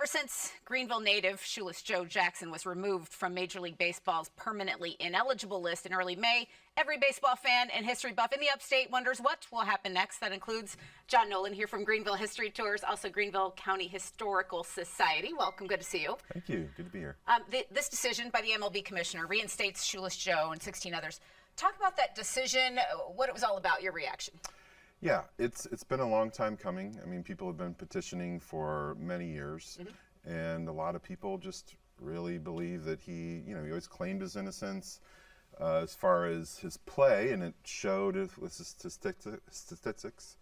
Ever since Greenville native Shoeless Joe Jackson was removed from Major League Baseball's permanently ineligible list in early May, every baseball fan and history buff in the upstate wonders what will happen next. That includes John Nolan here from Greenville History Tours, also Greenville County Historical Society. Welcome, good to see you. Thank you, good to be here. This decision by the MLB commissioner reinstates Shoeless Joe and 16 others. Talk about that decision, what it was all about, your reaction. Yeah, it's been a long time coming. I mean, people have been petitioning for many years, and a lot of people just really believe that he always claimed his innocence as far as his play, and it showed with his statistics.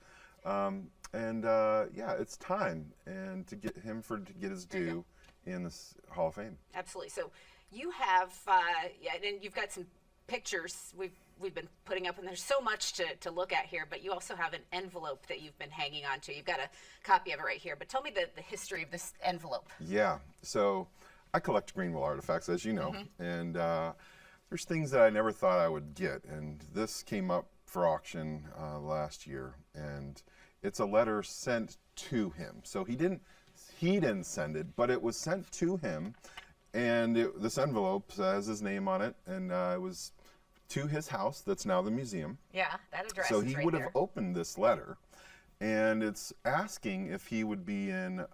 Yeah, it's time and to get him to get his due in this Hall of Fame. Absolutely. So you have, and you've got some pictures we've been putting up, and there's so much to look at here, but you also have an envelope that you've been hanging on to. You've got a copy of it right here, but tell me the history of this envelope. Yeah, so I collect Greenville artifacts, as you know, and there's things that I never thought I would get, and this came up for auction last year, and it's a letter sent to him. So he didn't send it, but it was sent to him, and this envelope has his name on it, and it was to his house that's now the museum. Yeah, that address So is he right would there. have opened this letter, and it's asking if he would be in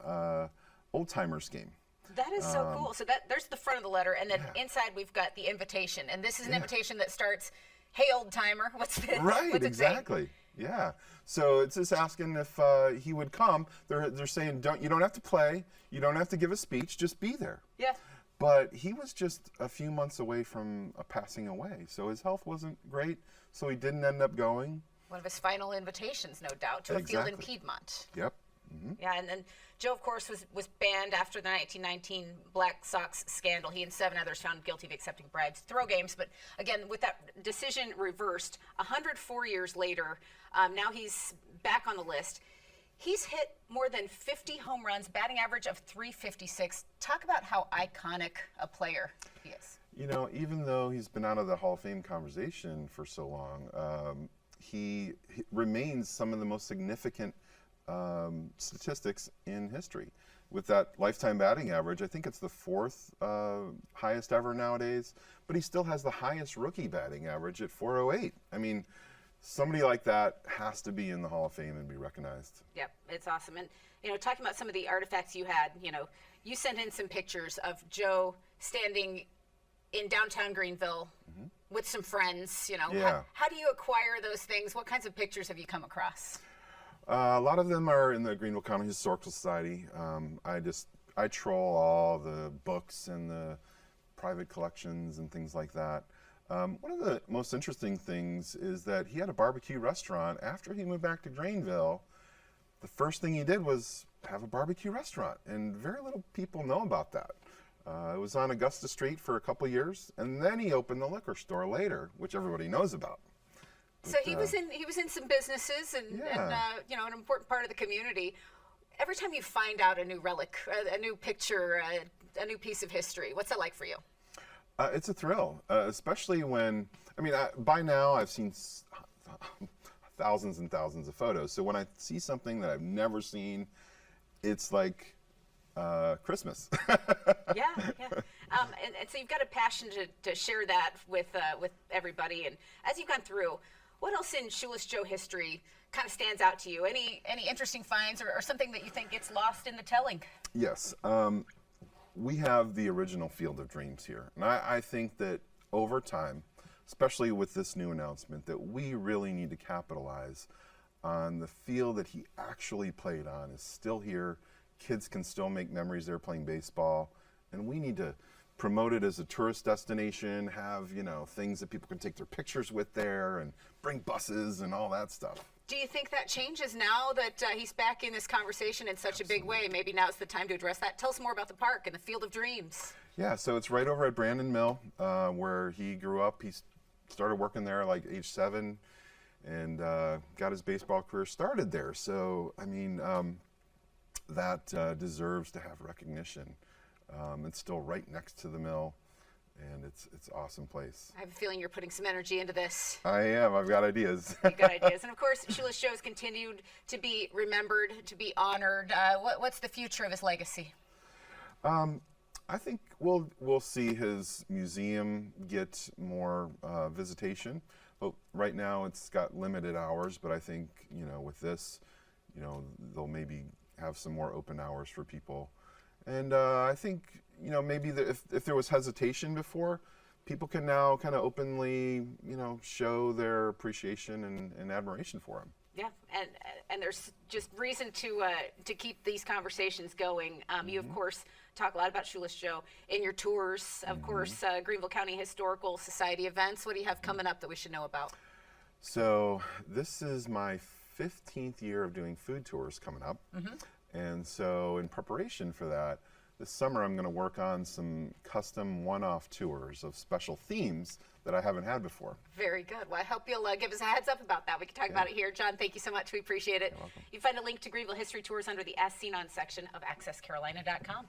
Old Timers game. That is so cool. So there's the front of the letter, and then inside we've got the invitation, and this is an invitation that starts, "Hey, old timer." What's the Right, what's it exactly. Yeah. So it's just asking if he would come. They're saying you don't have to play, you don't have to give a speech, just be there. Yeah. But he was just a few months away from passing away, so his health wasn't great, so he didn't end up going. One of his final invitations, no doubt, to a field in Piedmont. Yep. Yeah, and then Joe, of course, was banned after the 1919 Black Sox scandal. He and 7 others found guilty of accepting bribes to throw games. But again, with that decision reversed, 104 years later, now he's back on the list. He's hit more than 50 home runs, batting average of .356. Talk about how iconic a player he is. You know, even though he's been out of the Hall of Fame conversation for so long, he remains some of the most significant statistics in history. With that lifetime batting average, I think it's the 4th highest ever nowadays, but he still has the highest rookie batting average at .408. I mean, somebody like that has to be in the Hall of Fame and be recognized. Yep, it's awesome. And, talking about some of the artifacts you had, you sent in some pictures of Joe standing in downtown Greenville with some friends, Yeah. How do you acquire those things? What kinds of pictures have you come across? A lot of them are in the Greenville County Historical Society. I troll all the books and the private collections and things like that. One of the most interesting things is that he had a barbecue restaurant. After he moved back to Greenville, the first thing he did was have a barbecue restaurant, and very little people know about that. It was on Augusta Street for a couple years, and then he opened the liquor store later, which everybody knows about. So he was in some businesses and an important part of the community. Every time you find out a new relic, a new picture, a new piece of history, what's that like for you? It's a thrill, especially when, by now I've seen thousands and thousands of photos. So when I see something that I've never seen, it's like Christmas. Yeah. And so you've got a passion to share that with everybody. And as you've gone through, what else in Shoeless Joe history kind of stands out to you? Any interesting finds or something that you think gets lost in the telling? Yes. We have the original Field of Dreams here. And I think that over time, especially with this new announcement, that we really need to capitalize on the field that he actually played on is still here. Kids can still make memories there playing baseball. And we need to promote it as a tourist destination, have, things that people can take their pictures with there and bring buses and all that stuff. Do you think that changes now that he's back in this conversation in such a big way? Maybe now's the time to address that. Tell us more about the park and the Field of Dreams. Yeah, so it's right over at Brandon Mill, where he grew up. He started working there like age 7 and got his baseball career started there. So, that deserves to have recognition. It's still right next to the mill. And it's an awesome place. I have a feeling you're putting some energy into this. I am. I've got ideas. You've got ideas. And of course, Shoeless Joe's continued to be remembered, to be honored. What's the future of his legacy? I think we'll see his museum get more visitation. But right now it's got limited hours. But I think with this, they'll maybe have some more open hours for people. And I think maybe if there was hesitation before, people can now kind of openly show their appreciation and admiration for him. Yeah, and there's just reason to keep these conversations going. You of course talk a lot about Shoeless Joe in your tours. Of course, Greenville County Historical Society events. What do you have coming up that we should know about? So this is my 15th year of doing food tours coming up, and so in preparation for that, this summer I'm going to work on some custom one-off tours of special themes that I haven't had before. Very good. Well, I hope you'll give us a heads up about that. We can talk about it here. John, thank you so much. We appreciate it. You're welcome. You can find a link to Greenville History Tours under the As Seen On section of AccessCarolina.com.